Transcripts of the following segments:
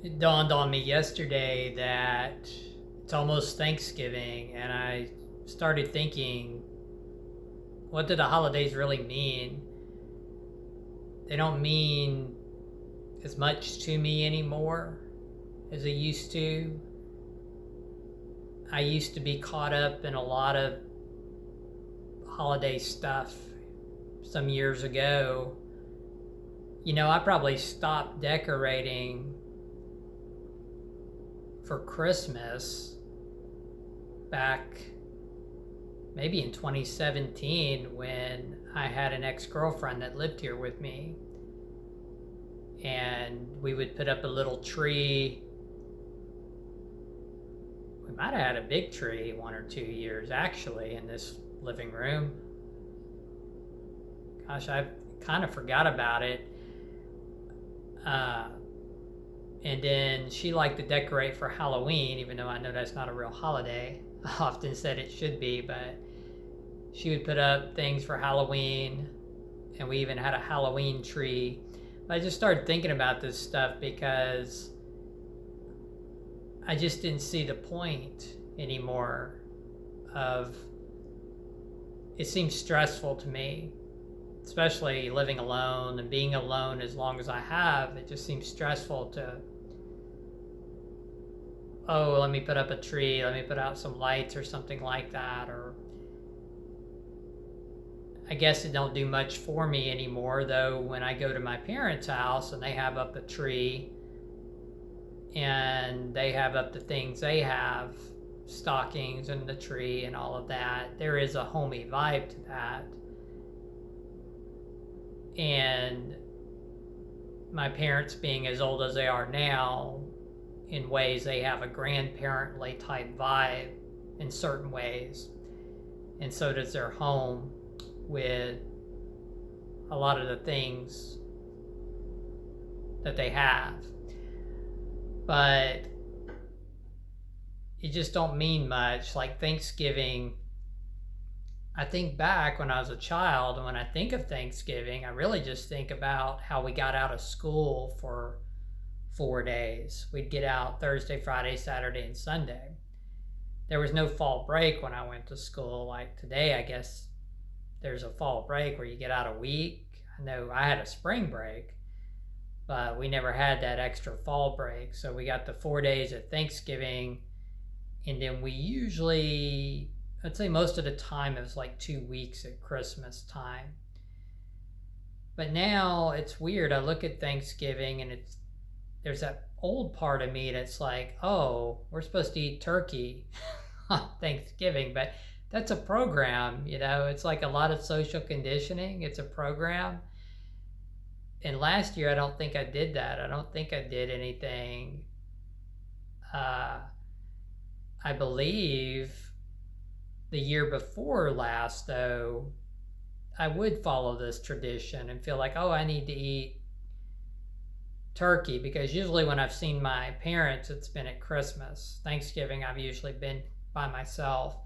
It dawned on me yesterday that it's almost Thanksgiving, and I started thinking, what do the holidays really mean? They don't mean as much to me anymore as they used to. I used to be caught up in a lot of holiday stuff some years ago. I probably stopped decorating for Christmas back maybe in 2017 when I had an ex-girlfriend that lived here with me, and we would put up a little tree. We might have had a big tree 1 or 2 years actually in this living room. Gosh, I kind of forgot about it. And then she liked to decorate for Halloween, even though I know that's not a real holiday. I often said it should be, but she would put up things for Halloween, and we even had a Halloween tree. But I just started thinking about this stuff because I just didn't see the point anymore of it seems stressful to me, especially living alone and being alone as long as I have. It just seems stressful to, oh, let me put up a tree, let me put out some lights or something like that. Or I guess it don't do much for me anymore, though. When I go to my parents' house and they have up a tree and they have up the things they have, stockings and the tree and all of that, there is a homey vibe to that. And my parents being as old as they are now, in ways they have a grandparently type vibe in certain ways, and so does their home, with a lot of the things that they have. But it just don't mean much. Like Thanksgiving, I think back when I was a child, and when I think of Thanksgiving, I really just think about how we got out of school for 4 days. We'd get out Thursday, Friday, Saturday, and Sunday. There was no fall break when I went to school. Like today, I guess there's a fall break where you get out a week. I know I had a spring break, but we never had that extra fall break. So we got the 4 days at Thanksgiving, and then we usually, I'd say most of the time, it was like 2 weeks at Christmas time. But now it's weird. I look at Thanksgiving and there's that old part of me that's like, oh, we're supposed to eat turkey on Thanksgiving, but that's a program, it's like a lot of social conditioning. It's a program. And last year, I don't think I did that. I don't think I did anything. I believe the year before last, though, I would follow this tradition and feel like, oh, I need to eat turkey, because usually when I've seen my parents, it's been at Christmas. Thanksgiving, I've usually been by myself.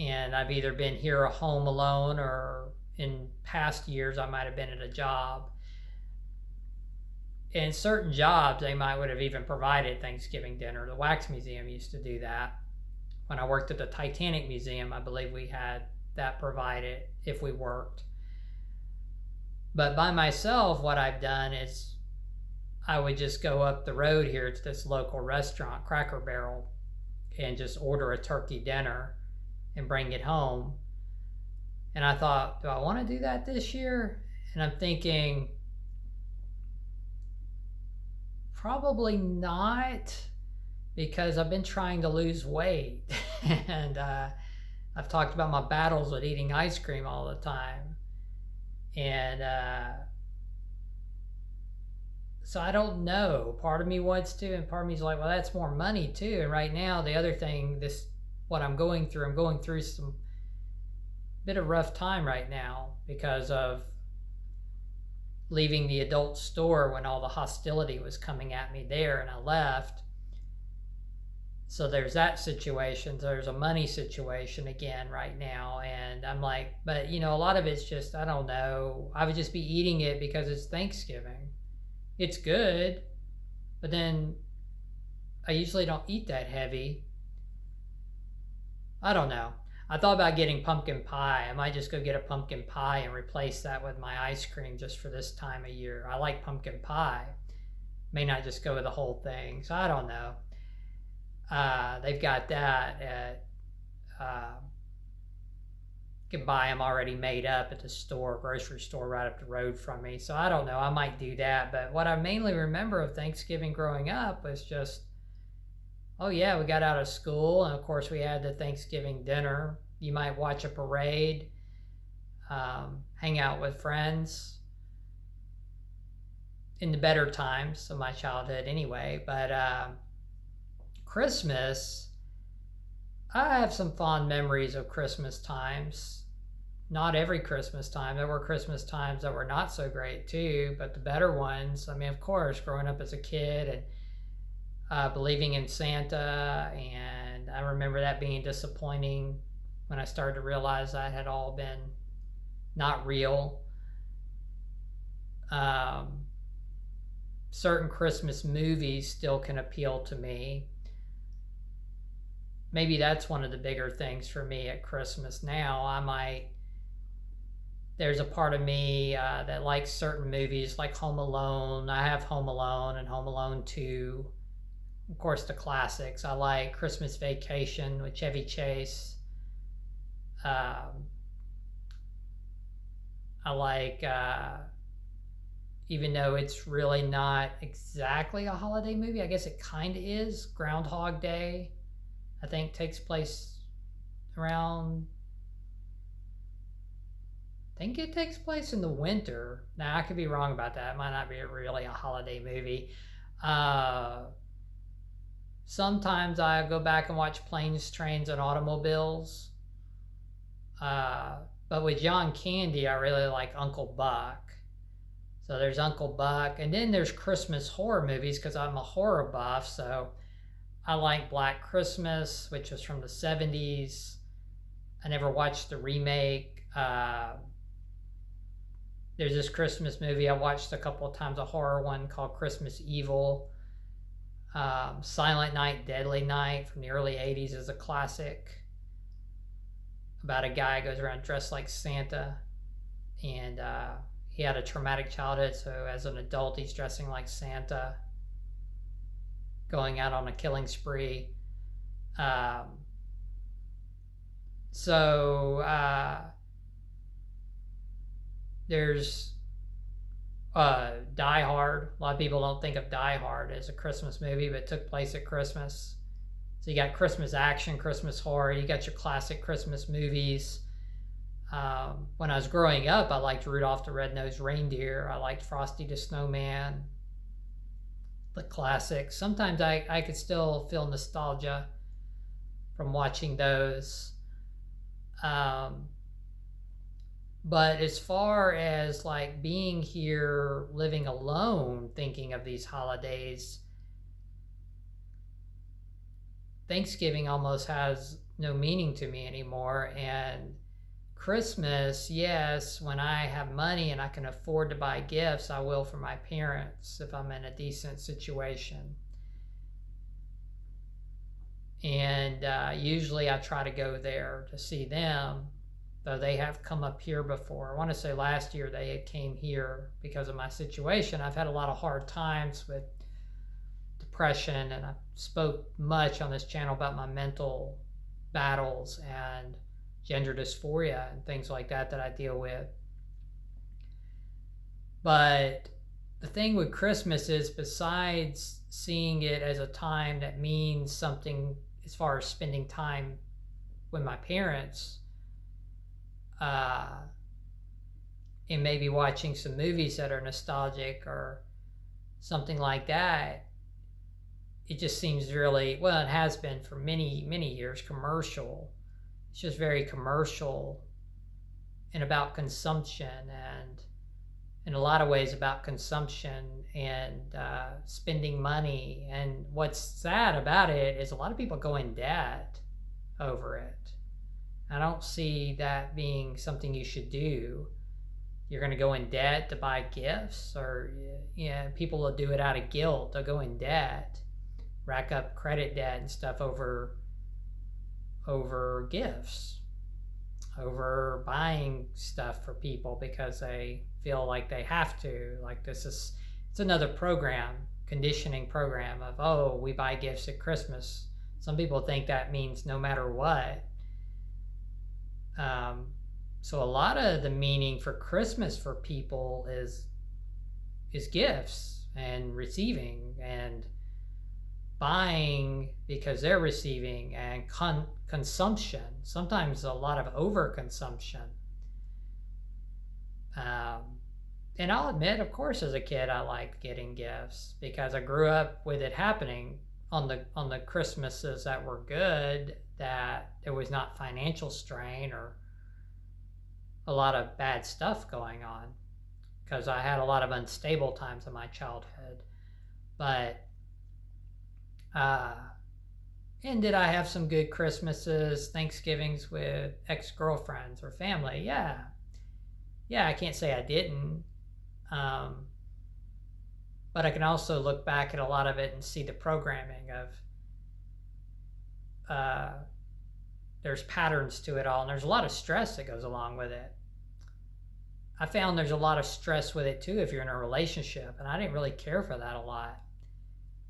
And I've either been here home alone, or in past years, I might have been at a job. In certain jobs, they would have even provided Thanksgiving dinner. The Wax Museum used to do that. When I worked at the Titanic Museum, I believe we had that provided if we worked. But by myself, what I've done is I would just go up the road here to this local restaurant, Cracker Barrel, and just order a turkey dinner and bring it home. And I thought, do I want to do that this year? And I'm thinking, probably not, because I've been trying to lose weight. And I've talked about my battles with eating ice cream all the time. And so I don't know. Part of me wants to, and part of me's like, well, that's more money too. And right now, the other thing, what I'm going through some bit of rough time right now because of leaving the adult store when all the hostility was coming at me there, and I left. So there's that situation. There's a money situation again right now, and I'm like, but a lot of it's just, I don't know. I would just be eating it because it's Thanksgiving. It's good. But then I usually don't eat that heavy. I don't know. I thought about getting pumpkin pie. I might just go get a pumpkin pie and replace that with my ice cream just for this time of year. I like pumpkin pie. May not just go with the whole thing. So I don't know. They've got that at, you can buy them already made up at the store, grocery store right up the road from me. So I don't know. I might do that. But what I mainly remember of Thanksgiving growing up was just, oh yeah, we got out of school, and of course we had the Thanksgiving dinner. You might watch a parade, hang out with friends in the better times of my childhood anyway. But Christmas, I have some fond memories of Christmas times. Not every Christmas time. There were Christmas times that were not so great too, but the better ones, I mean, of course, growing up as a kid and believing in Santa, and I remember that being disappointing when I started to realize that had all been not real. Certain Christmas movies still can appeal to me. Maybe that's one of the bigger things for me at Christmas now. There's a part of me that likes certain movies like Home Alone. I have Home Alone and Home Alone 2. Of course, the classics. I like Christmas Vacation with Chevy Chase. I like, even though it's really not exactly a holiday movie, I guess it kind of is, Groundhog Day. I think takes place around, I think it takes place in the winter. Now, I could be wrong about that. It might not be really a holiday movie. Sometimes I go back and watch Planes, Trains, and Automobiles. But with John Candy, I really like Uncle Buck. So there's Uncle Buck. And then there's Christmas horror movies because I'm a horror buff. So I like Black Christmas, which was from the 70s. I never watched the remake. There's this Christmas movie I watched a couple of times, a horror one called Christmas Evil. Silent Night, Deadly Night from the early 80s is a classic about a guy who goes around dressed like Santa, and he had a traumatic childhood, so as an adult he's dressing like Santa, going out on a killing spree. There's Die Hard. A lot of people don't think of Die Hard as a Christmas movie, but it took place at Christmas. So you got Christmas action, Christmas horror, you got your classic Christmas movies. When I was growing up, I liked Rudolph the Red-Nosed Reindeer. I liked Frosty the Snowman, the classics. Sometimes I could still feel nostalgia from watching those. But as far as like being here, living alone, thinking of these holidays, Thanksgiving almost has no meaning to me anymore. And Christmas, yes, when I have money and I can afford to buy gifts, I will for my parents if I'm in a decent situation. And usually I try to go there to see them, though they have come up here before. I want to say last year they came here because of my situation. I've had a lot of hard times with depression, and I spoke much on this channel about my mental battles and gender dysphoria and things like that I deal with. But the thing with Christmas is, besides seeing it as a time that means something as far as spending time with my parents, and maybe watching some movies that are nostalgic or something like that, it just seems really, well, it has been for many, many years, commercial. It's just very commercial and about consumption, and in a lot of ways about consumption and spending money. And what's sad about it is a lot of people go in debt over it. I don't see that being something you should do. You're going to go in debt to buy gifts, or people will do it out of guilt. They'll go in debt, rack up credit debt and stuff over gifts, over buying stuff for people because they feel like they have to. Like it's another program, conditioning program of, oh, we buy gifts at Christmas. Some people think that means no matter what. So a lot of the meaning for Christmas for people is gifts and receiving and buying because they're receiving, and consumption. Sometimes a lot of overconsumption. And I'll admit, of course, as a kid, I liked getting gifts because I grew up with it happening on the Christmases that were good, that there was not financial strain or a lot of bad stuff going on, because I had a lot of unstable times in my childhood. But and did I have some good Christmases, Thanksgivings with ex-girlfriends or family? Yeah, I can't say I didn't. But I can also look back at a lot of it and see the programming of there's patterns to it all, and there's a lot of stress that goes along with it. I found there's a lot of stress with it too if you're in a relationship, and I didn't really care for that a lot.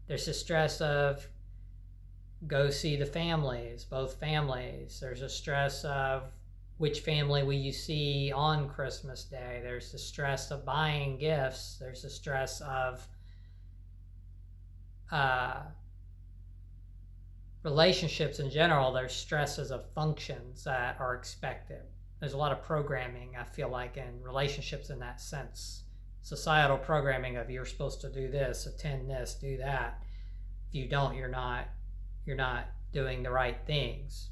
There's the stress of go see the families, both families. There's a stress of which family will you see on Christmas Day. There's the stress of buying gifts. There's the stress of relationships in general. There's stresses of functions that are expected. There's a lot of programming, I feel like, in relationships in that sense. Societal programming of you're supposed to do this, attend this, do that. If you don't, you're not doing the right things.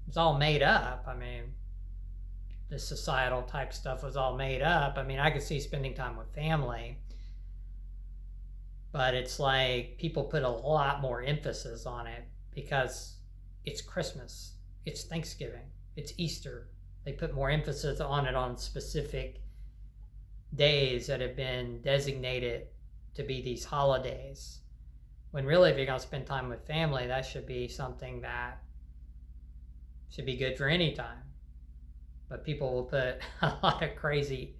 It's all made up. I mean, the societal type stuff was all made up. I mean, I could see spending time with family, but it's like people put a lot more emphasis on it because it's Christmas, it's Thanksgiving, it's Easter. They put more emphasis on it on specific days that have been designated to be these holidays. When really, if you're going to spend time with family, that should be something that should be good for any time. But people will put a lot of crazy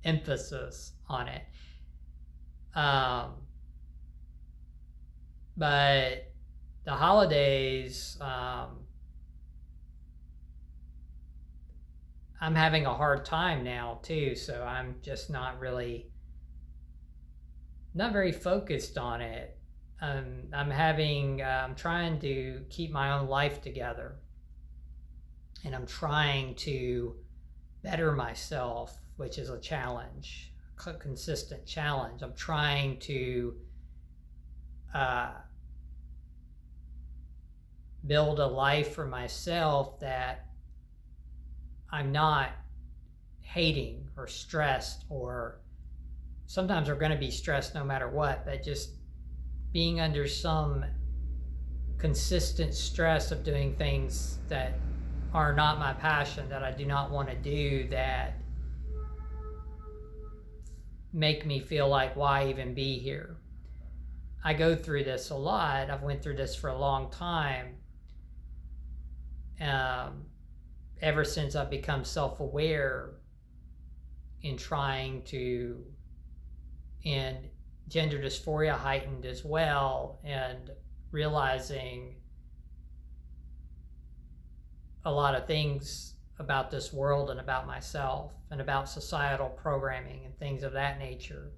emphasis on it. But the holidays, I'm having a hard time now too, so I'm just not very focused on it. I'm trying to keep my own life together, and I'm trying to better myself, which is a challenge, a consistent challenge. I'm trying to build a life for myself that I'm not hating or stressed, or sometimes we're going to be stressed no matter what, but just being under some consistent stress of doing things that are not my passion, that I do not want to do, that make me feel like, why even be here? I go through this a lot. I've went through this for a long time. Ever since I've become self-aware in trying to, and gender dysphoria heightened as well, and realizing a lot of things about this world and about myself and about societal programming and things of that nature.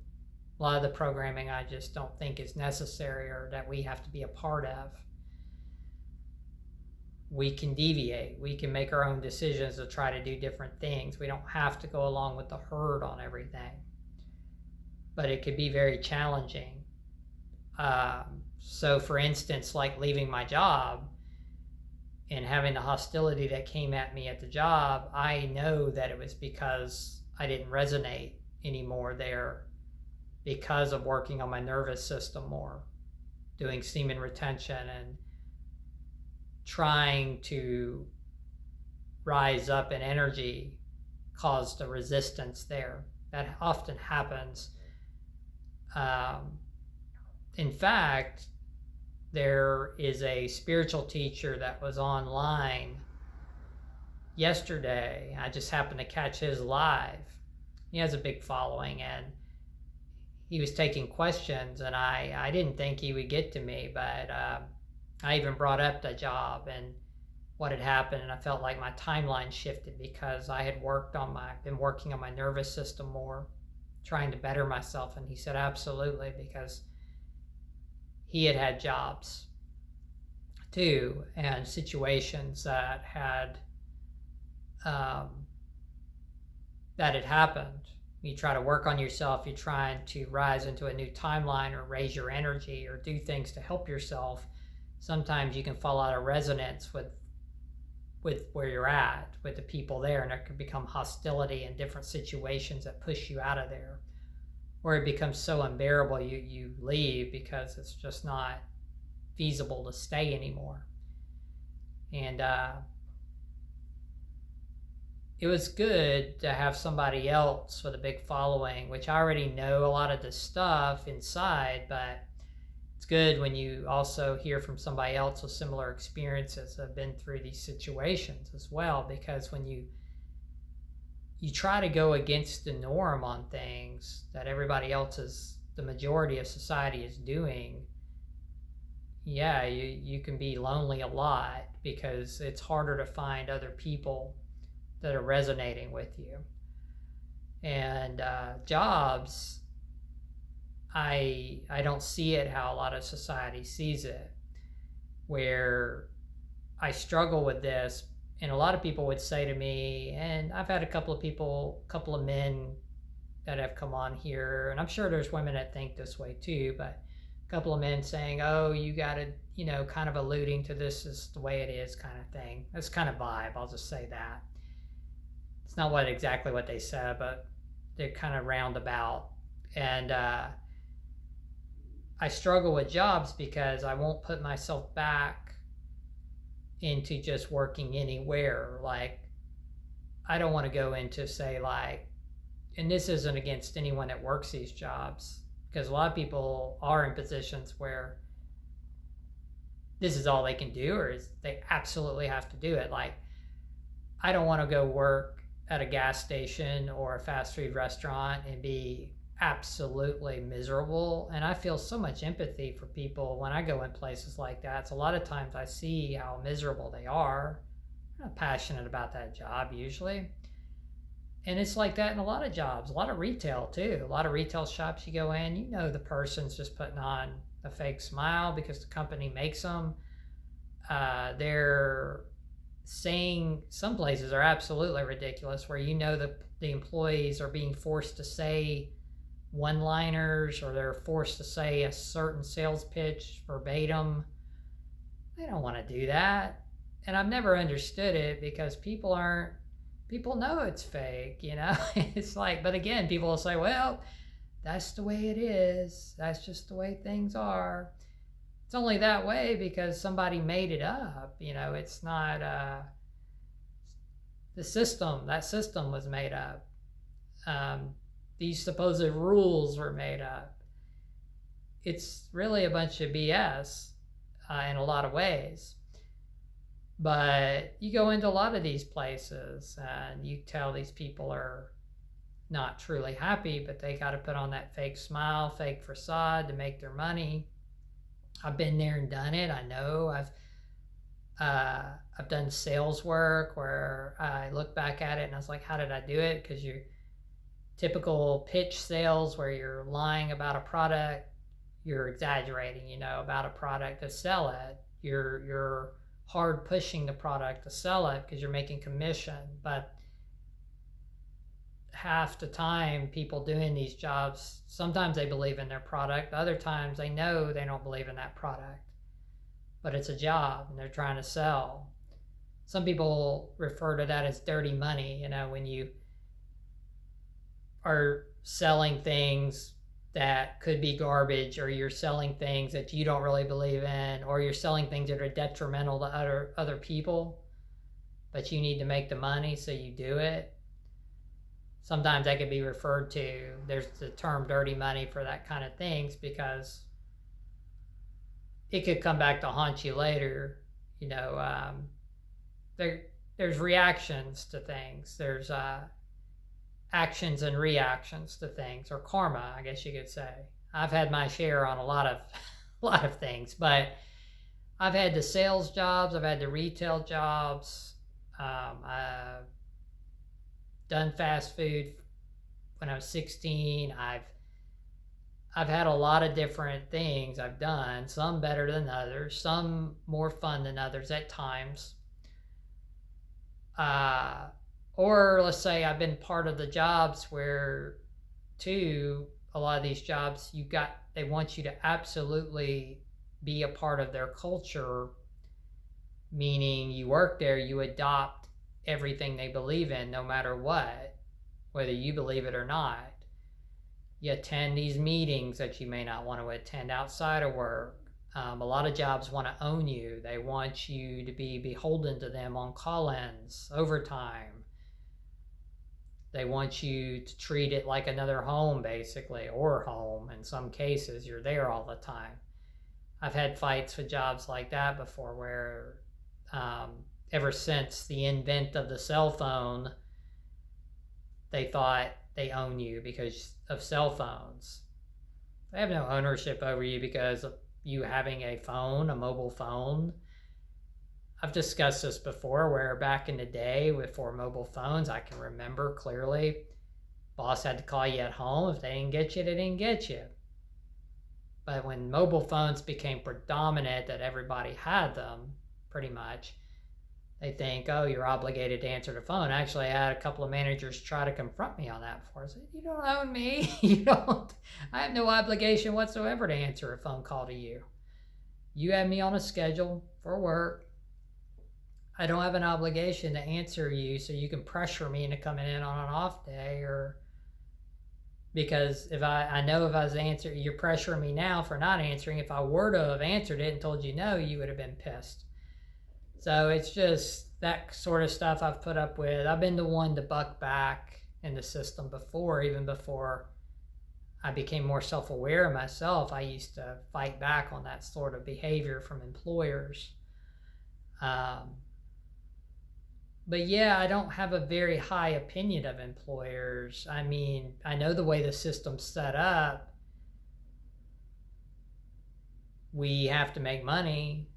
A lot of the programming I just don't think is necessary or that we have to be a part of. We can deviate. We can make our own decisions to try to do different things. We don't have to go along with the herd on everything. But it could be very challenging. So for instance, like leaving my job and having the hostility that came at me at the job, I know that it was because I didn't resonate anymore there, because of working on my nervous system more, doing semen retention and trying to rise up in energy caused a resistance there. That often happens. In fact, there is a spiritual teacher that was online yesterday. I just happened to catch his live. He has a big following, and he was taking questions, and I didn't think he would get to me, but I even brought up the job and what had happened, and I felt like my timeline shifted because I had been working on my nervous system more, trying to better myself. And he said absolutely, because he had jobs too, and situations that had happened. You try to work on yourself, you're trying to rise into a new timeline or raise your energy or do things to help yourself. Sometimes you can fall out of resonance with where you're at, with the people there, and there could become hostility in different situations that push you out of there, or it becomes so unbearable you leave because it's just not feasible to stay anymore. And it was good to have somebody else with a big following, which I already know a lot of the stuff inside, but it's good when you also hear from somebody else with similar experiences that have been through these situations as well, because when you try to go against the norm on things that everybody else the majority of society is doing, yeah, you can be lonely a lot because it's harder to find other people that are resonating with you. And jobs, I don't see it how a lot of society sees it, where I struggle with this. And a lot of people would say to me, and I've had a couple of men that have come on here, and I'm sure there's women that think this way too, but a couple of men saying, oh, you got to, kind of alluding to this is the way it is kind of thing. That's kind of vibe, I'll just say that. It's not exactly what they said, but they're kind of roundabout. And I struggle with jobs because I won't put myself back into just working anywhere. Like, I don't want to go into, say, like, and this isn't against anyone that works these jobs, because a lot of people are in positions where this is all they can do, or they absolutely have to do it. Like, I don't want to go work at a gas station or a fast food restaurant and be absolutely miserable. And I feel so much empathy for people when I go in places like that. So a lot of times I see how miserable they are. I'm not passionate about that job usually. And it's like that in a lot of jobs, a lot of retail too. A lot of retail shops you go in, the person's just putting on a fake smile because the company makes them. They're saying, some places are absolutely ridiculous, where the employees are being forced to say one-liners, or they're forced to say a certain sales pitch verbatim. They don't want to do that. And I've never understood it, because people know it's fake, It's like, but again, people will say, well, that's the way it is. That's just the way things are. It's only that way because somebody made it up. It's not that system was made up. These supposed rules were made up. It's really a bunch of BS in a lot of ways. But you go into a lot of these places and you tell these people are not truly happy, but they got to put on that fake smile, fake facade to make their money. I've been there and done it. I know I've done sales work where I look back at it and I was like, how did I do it? Because your typical pitch sales where you're lying about a product, you're exaggerating, about a product to sell it. You're hard pushing the product to sell it because you're making commission. But half the time, people doing these jobs, sometimes they believe in their product, other times they know they don't believe in that product, but it's a job and they're trying to sell. Some people refer to that as dirty money, when you are selling things that could be garbage, or you're selling things that you don't really believe in, or you're selling things that are detrimental to other people, but you need to make the money, so you do it. sometimes that could be referred to, there's the term dirty money for that kind of things, because it could come back to haunt you later. There's reactions to things. There's actions and reactions to things, or karma, I guess you could say. I've had my share on a lot of things, but I've had the sales jobs, I've had the retail jobs, I've done fast food when I was 16. I've had a lot of different things I've done, some better than others, some more fun than others at times. Or let's say I've been part of the jobs where, too, a lot of these jobs, they want you to absolutely be a part of their culture, meaning you work there, you adopt everything they believe in, no matter what, whether you believe it or not. You attend these meetings that you may not want to attend outside of work. A lot of jobs want to own you. They want you to be beholden to them on call-ins, overtime. They want you to treat it like another home, basically, or home. In some cases, you're there all the time. I've had fights with jobs like that before, where ever since the invent of the cell phone, they thought they own you because of cell phones. They have no ownership over you because of you having a phone, a mobile phone. I've discussed this before, where back in the day before mobile phones, I can remember clearly, boss had to call you at home. If they didn't get you, they didn't get you. But when mobile phones became predominant, that everybody had them, pretty much, they think, oh, you're obligated to answer the phone. Actually, I had a couple of managers try to confront me on that before. I said, you don't own me. I have no obligation whatsoever to answer a phone call to you. You have me on a schedule for work. I don't have an obligation to answer you so you can pressure me into coming in on an off day, or because if I know if I was answering, you're pressuring me now for not answering. If I were to have answered it and told you no, you would have been pissed. So it's just that sort of stuff I've put up with. I've been the one to buck back in the system before, even before I became more self-aware of myself. I used to fight back on that sort of behavior from employers. But yeah, I don't have a very high opinion of employers. I mean, I know the way the system's set up. We have to make money.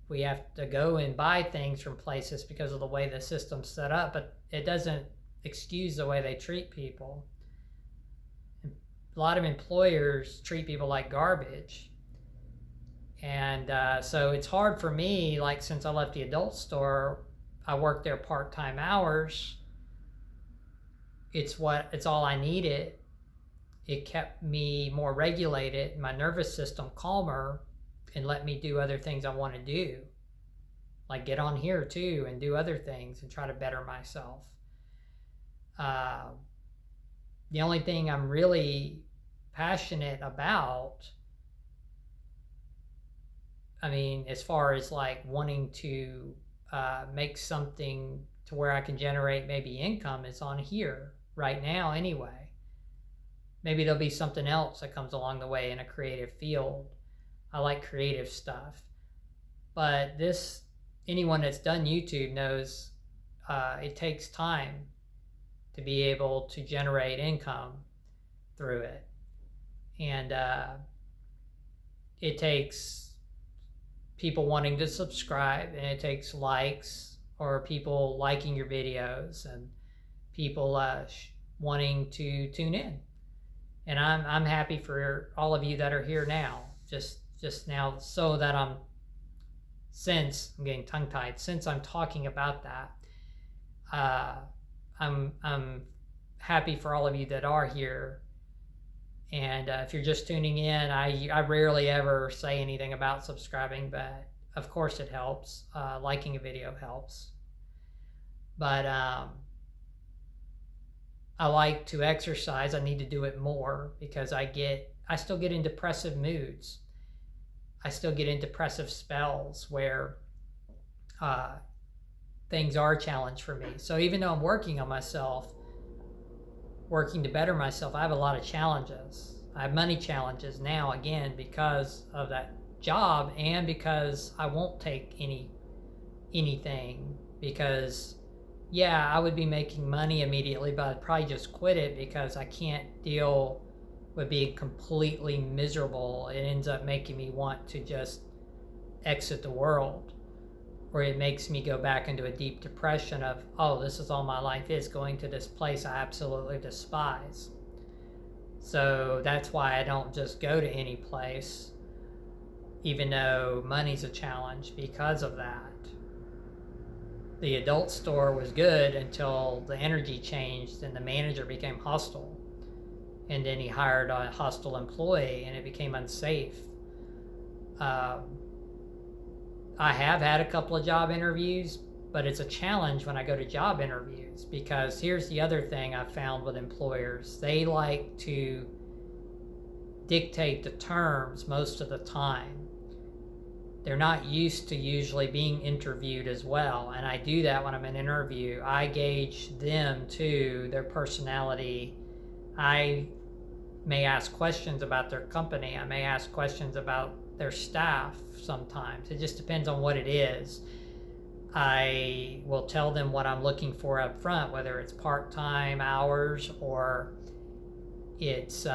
We have to go and buy things from places because of the way the system's set up, but it doesn't excuse the way they treat people. A lot of employers treat people like garbage. And so it's hard for me, like since I left the adult store, I worked there part-time hours. It's all I needed. It kept me more regulated, my nervous system calmer, and let me do other things I want to do. Like get on here too and do other things and try to better myself. The only thing I'm really passionate about, I mean, as far as like wanting to make something to where I can generate maybe income, is on here right now anyway. Maybe there'll be something else that comes along the way in a creative field. I like creative stuff. But anyone that's done YouTube knows it takes time to be able to generate income through it. And it takes people wanting to subscribe, and it takes likes, or people liking your videos, and people wanting to tune in. And I'm happy for all of you that are here now, just now, so that I'm getting tongue-tied, since I'm talking about that, I'm happy for all of you that are here. And if you're just tuning in, I rarely ever say anything about subscribing, but of course it helps. Liking a video helps. But I like to exercise. I need to do it more because I still get in depressive moods. I still get in depressive spells where things are a challenge for me. So even though I'm working on myself, working to better myself, I have a lot of challenges. I have money challenges now, again, because of that job, and because I won't take anything, because yeah, I would be making money immediately, but I'd probably just quit it because I can't deal with being completely miserable. It ends up making me want to just exit the world, or it makes me go back into a deep depression of, oh, this is all my life is, going to this place I absolutely despise. So that's why I don't just go to any place, even though money's a challenge, because of that. The adult store was good until the energy changed and the manager became hostile. And then he hired a hostile employee and it became unsafe. I have had a couple of job interviews, but it's a challenge when I go to job interviews, because here's the other thing I've found with employers. They like to dictate the terms most of the time. They're not used to usually being interviewed as well. And I do that when I'm in an interview. I gauge them too, their personality. I may ask questions about their company. I may ask questions about their staff sometimes. It just depends on what it is. I will tell them what I'm looking for up front, whether it's part-time hours or it's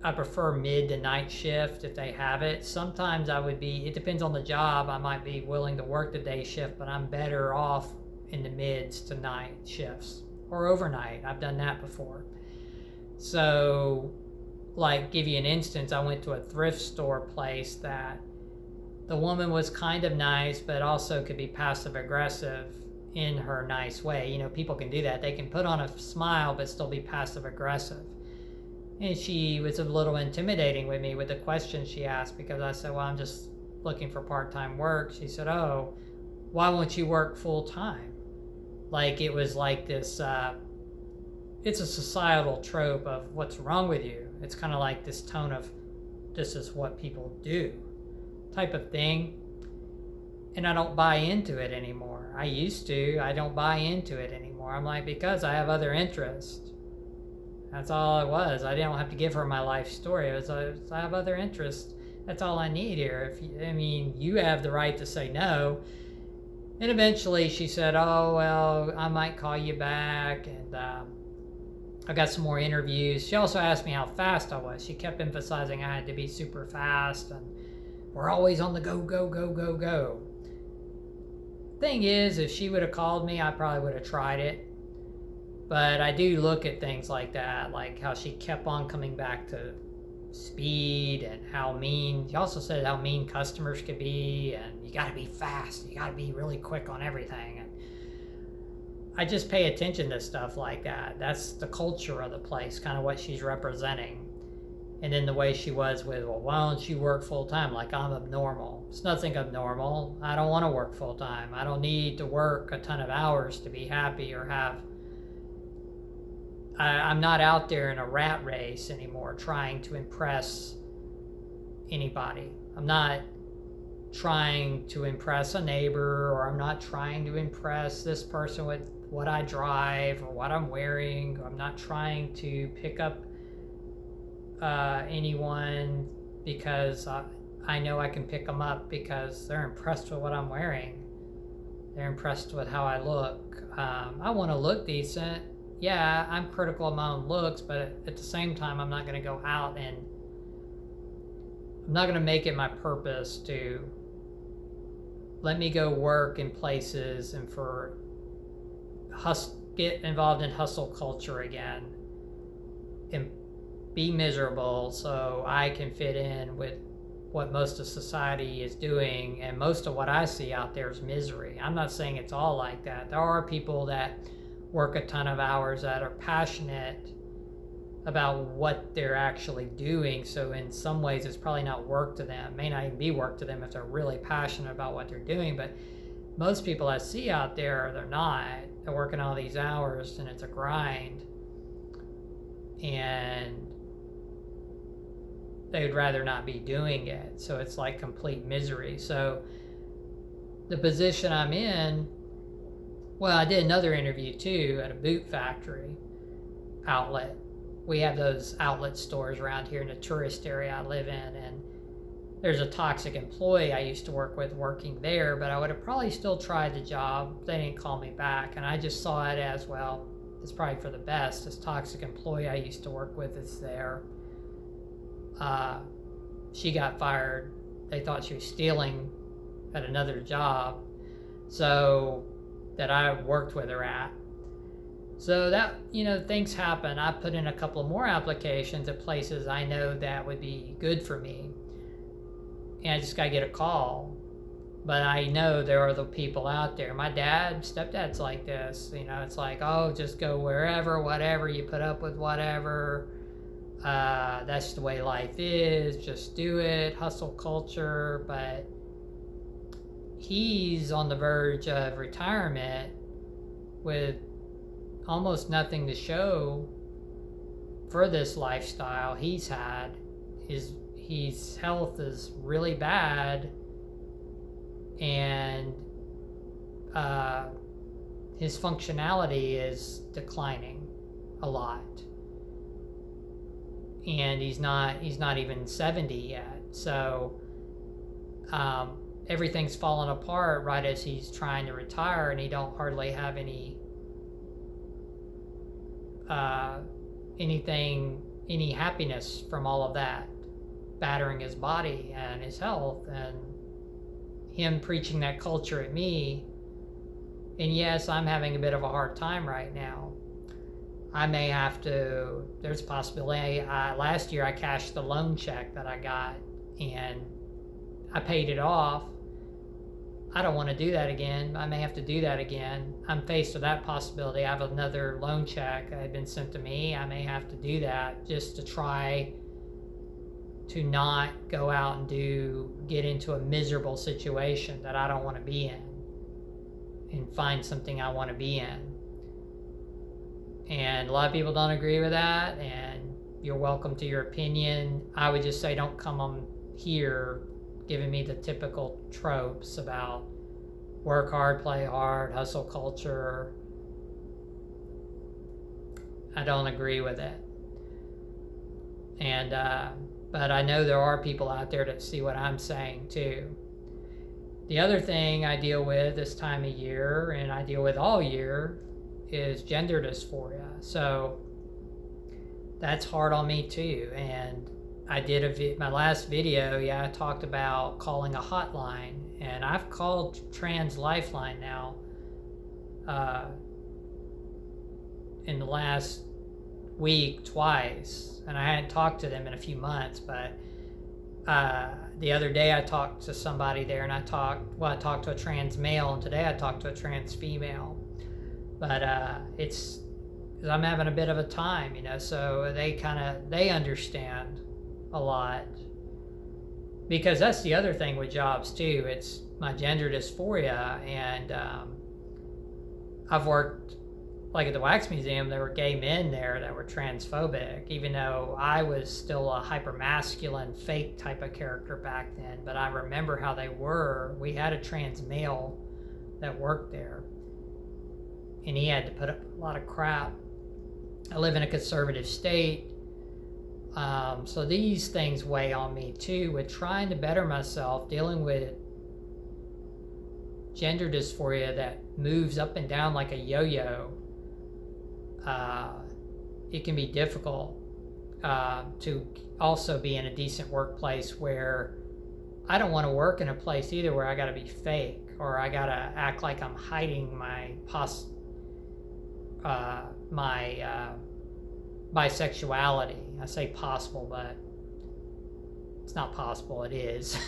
I prefer mid to night shift if they have it. Sometimes it depends on the job, I might be willing to work the day shift, but I'm better off in the mids to night shifts or overnight. I've done that before. So, like, give you an instance, I went to a thrift store place that the woman was kind of nice, but also could be passive aggressive in her nice way. You know, people can do that. They can put on a smile, but still be passive aggressive. And she was a little intimidating with me with the questions she asked, because I said, well, I'm just looking for part-time work. She said, oh, why won't you work full-time? Like, it was like this, it's a societal trope of what's wrong with you. It's kind of like this tone of, this is what people do type of thing. And I don't buy into it anymore. I used to. I don't buy into it anymore. I'm like, because I have other interests. That's all it was. I didn't have to give her my life story. It was, I have other interests. That's all I need here. You have the right to say no. And eventually she said, oh, well, I might call you back. And I got some more interviews. She also asked me how fast I was. She kept emphasizing I had to be super fast. And we're always on the go, go, go, go, go. Thing is, if she would have called me, I probably would have tried it. But I do look at things like that, like how she kept on coming back to speed and how mean. She also said how mean customers could be, and you got to be fast. You got to be really quick on everything. And I just pay attention to stuff like that. That's the culture of the place, kind of what she's representing. And then the way she was with, well, why don't you work full time? Like I'm abnormal. It's nothing abnormal. I don't want to work full time. I don't need to work a ton of hours to be happy or have. I'm not out there in a rat race anymore trying to impress anybody. I'm not trying to impress a neighbor, or I'm not trying to impress this person with what I drive or what I'm wearing. I'm not trying to pick up anyone because I know I can pick them up because they're impressed with what I'm wearing. They're impressed with how I look. I want to look decent. Yeah, I'm critical of my own looks, but at the same time, I'm not going to go out and I'm not going to make it my purpose to let me go work in places and get involved in hustle culture again and be miserable so I can fit in with what most of society is doing. And most of what I see out there is misery. I'm not saying it's all like that. There are people that work a ton of hours that are passionate about what they're actually doing. So in some ways, it's probably not work to them. It may not even be work to them if they're really passionate about what they're doing. But most people I see out there, they're not. They're working all these hours and it's a grind. And they would rather not be doing it. So it's like complete misery. So the position I'm in, Well, I did another interview too at a boot factory outlet. We have those outlet stores around here in the tourist area I live in, and there's a toxic employee I used to work with working there, but I would have probably still tried the job. They didn't call me back, and I just saw it as, well, it's probably for the best. This toxic employee I used to work with is there. She got fired. They thought she was stealing at another job, so that I worked with her at. So that, things happen. I put in a couple more applications at places I know that would be good for me. And I just got to get a call. But I know there are the people out there. My stepdad's like this. It's like, oh, just go wherever, whatever. You put up with whatever. That's the way life is. Just do it. Hustle culture. But he's on the verge of retirement with almost nothing to show for this lifestyle he's had. His health is really bad, and his functionality is declining a lot. And he's not even 70 yet. So everything's falling apart right as he's trying to retire, and he don't hardly have any happiness from all of that battering his body and his health, and him preaching that culture at me. And yes, I'm having a bit of a hard time right now. I may have to, there's a possibility, last year I cashed the loan check that I got and I paid it off. I don't want to do that again. I may have to do that again. I'm faced with that possibility. I have another loan check that had been sent to me. I may have to do that just to try to not go out and get into a miserable situation that I don't want to be in, and find something I want to be in. And a lot of people don't agree with that, and you're welcome to your opinion. I would just say don't come on here giving me the typical tropes about work hard, play hard, hustle culture. I don't agree with it. And but I know there are people out there that see what I'm saying too. The other thing I deal with this time of year, and I deal with all year, is gender dysphoria. So that's hard on me too. And I did my last video, I talked about calling a hotline, and I've called Trans Lifeline now in the last week twice, and I hadn't talked to them in a few months, but the other day I talked to somebody there, and I talked to a trans male, and today I talked to a trans female. But it's, I'm having a bit of a time, so they understand a lot, because that's the other thing with jobs too. It's my gender dysphoria, and I've worked, like at the Wax Museum, there were gay men there that were transphobic, even though I was still a hypermasculine fake type of character back then. But I remember how they were. We had a trans male that worked there, and he had to put up a lot of crap. I live in a conservative state, so these things weigh on me too, with trying to better myself, dealing with gender dysphoria that moves up and down like a yo-yo. It can be difficult to also be in a decent workplace where I don't want to work in a place either where I got to be fake, or I got to act like I'm hiding my bisexuality. I say possible, but it's not possible. It is.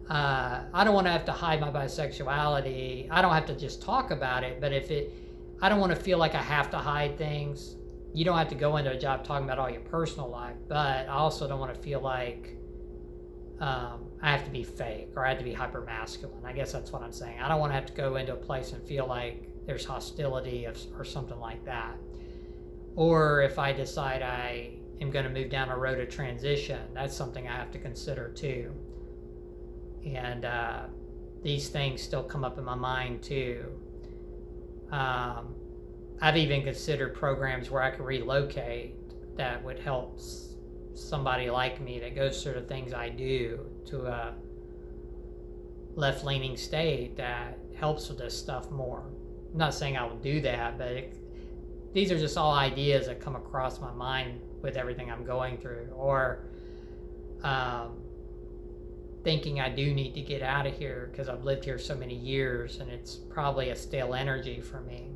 I don't want to have to hide my bisexuality. I don't have to just talk about it, but I don't want to feel like I have to hide things. You don't have to go into a job talking about all your personal life, but I also don't want to feel like I have to be fake, or I have to be hypermasculine. I guess that's what I'm saying. I don't want to have to go into a place and feel like there's hostility or something like that. Or if I decide I am going to move down a road of transition, that's something I have to consider too. And these things still come up in my mind too. I've even considered programs where I could relocate that would help somebody like me that goes through the things I do to a left-leaning state that helps with this stuff more. I'm not saying I will do that, but these are just all ideas that come across my mind with everything I'm going through, or thinking I do need to get out of here because I've lived here so many years and it's probably a stale energy for me.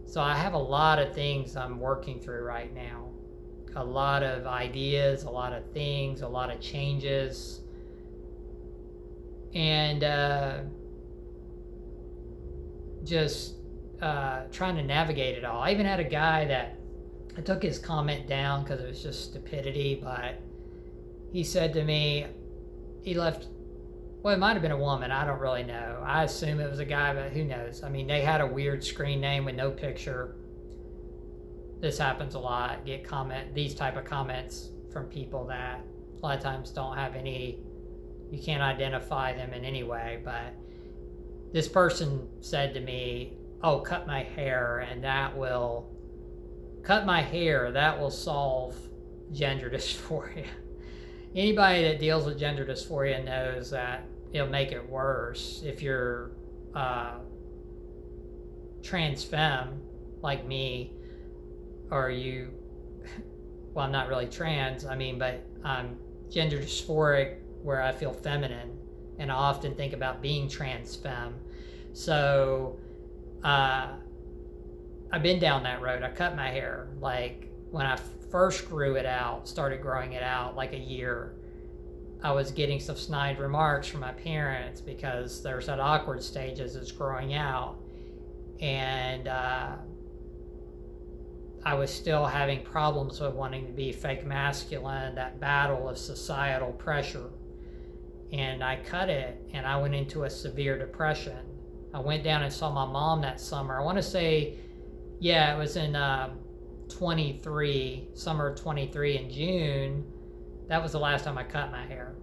So I have a lot of things I'm working through right now. A lot of ideas, a lot of things, a lot of changes. And just trying to navigate it all. I even had a guy that I took his comment down because it was just stupidity, but he said to me, he left, well, it might have been a woman, I don't really know. I assume it was a guy, but who knows? I mean, they had a weird screen name with no picture. This happens a lot. Get these type of comments from people that a lot of times don't have any, you can't identify them in any way. But this person said to me, oh, cut my hair and that will solve gender dysphoria. Anybody that deals with gender dysphoria knows that it'll make it worse. If you're trans femme like me, or you, well, I'm not really trans, but I'm gender dysphoric where I feel feminine, and I often think about being trans femme. So I've been down that road. I cut my hair. Like when I first started growing it out like a year, I was getting some snide remarks from my parents because there's that awkward stage as it's growing out. And I was still having problems with wanting to be fake masculine, that battle of societal pressure. And I cut it and I went into a severe depression. I went down and saw my mom that summer. I want to say, it was in summer of 23 in June. That was the last time I cut my hair.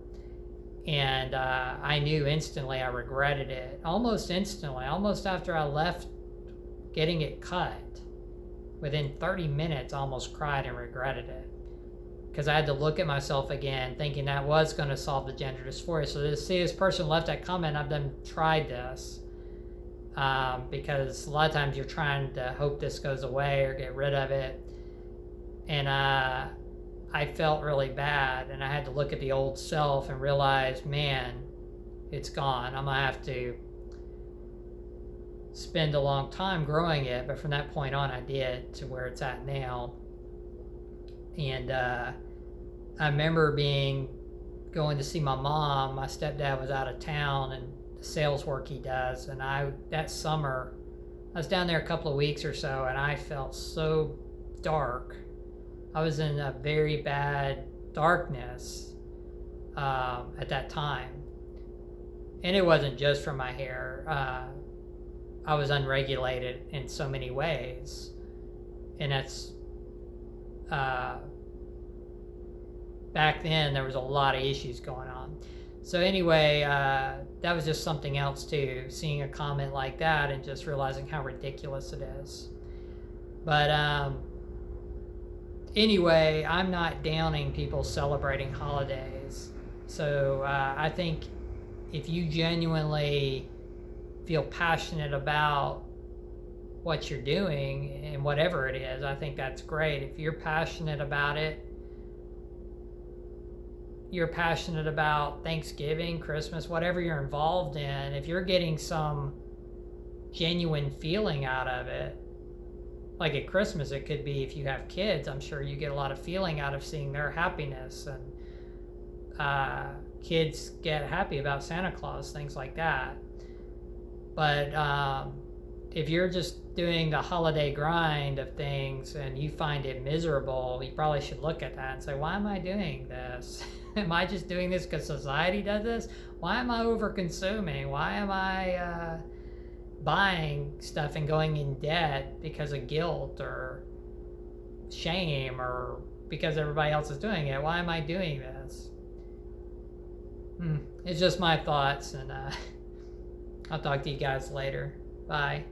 And I knew instantly I regretted it. Almost instantly, almost after I left getting it cut. Within 30 minutes, I almost cried and regretted it. Because I had to look at myself again, thinking that was going to solve the gender dysphoria. So this person left that comment, I've tried this. Because a lot of times you're trying to hope this goes away or get rid of it. And I felt really bad, and I had to look at the old self and realize, man, it's gone. I'm going to have to spend a long time growing it, but from that point on I did to where it's at now. And I remember going to see my mom. My stepdad was out of town and the sales work he does, and that summer I was down there a couple of weeks or so, and I felt so dark. I was in a very bad darkness at that time, and it wasn't just from my hair. I was unregulated in so many ways, and that's back then there was a lot of issues going on. So anyway, that was just something else too, seeing a comment like that and just realizing how ridiculous it is. But anyway, I'm not downing people celebrating holidays. So I think if you genuinely feel passionate about what you're doing and whatever it is, I think that's great. If you're passionate about it, you're passionate about Thanksgiving, Christmas, whatever you're involved in, if you're getting some genuine feeling out of it, like at Christmas, it could be if you have kids, I'm sure you get a lot of feeling out of seeing their happiness, and kids get happy about Santa Claus, things like that. But if you're just doing the holiday grind of things and you find it miserable, you probably should look at that and say, why am I doing this? Am I just doing this because society does this? Why am I over consuming? Why am I buying stuff and going in debt because of guilt or shame or because everybody else is doing it? Why am I doing this? It's just my thoughts, and I'll talk to you guys later. Bye.